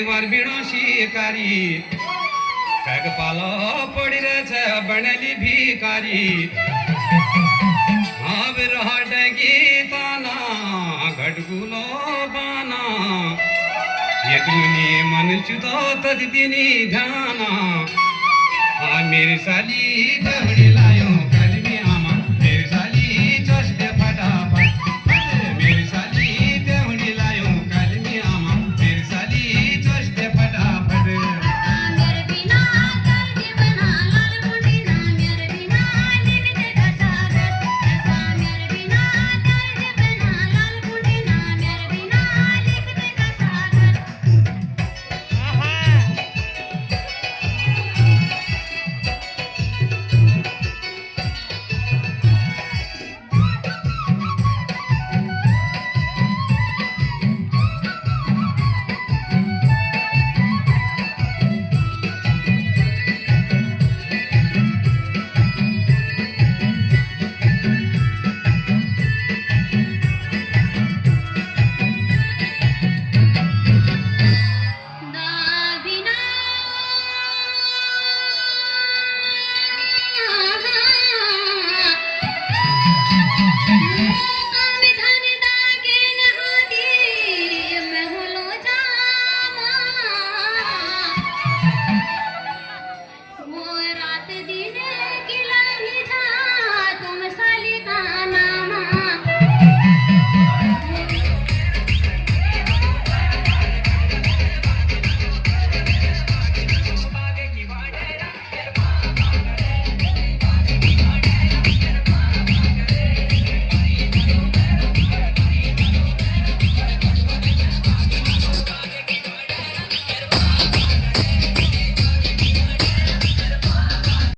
वर्बिणो शिकारी कग पालो पडिरहेछ बनली भिकारी अब रहटकी ताना घटगुलो बाना यदुनी मनुष्य तो दिनी ध्याना मेरी साली दौड़ी लायो कलमी आमा मेरी साली चस्ते फटाफट मेरी साली दौड़ी लायो कलमी आमा मेरी साली चस्ते फटाफट मेरे बिना दर्द बना लाल मुंडीना मेरे बिना लिखते का सागर ऐसा मेरे बिना दर्द बना लाल मुंडीना मेरे बिना लिखते का सागर दाबिना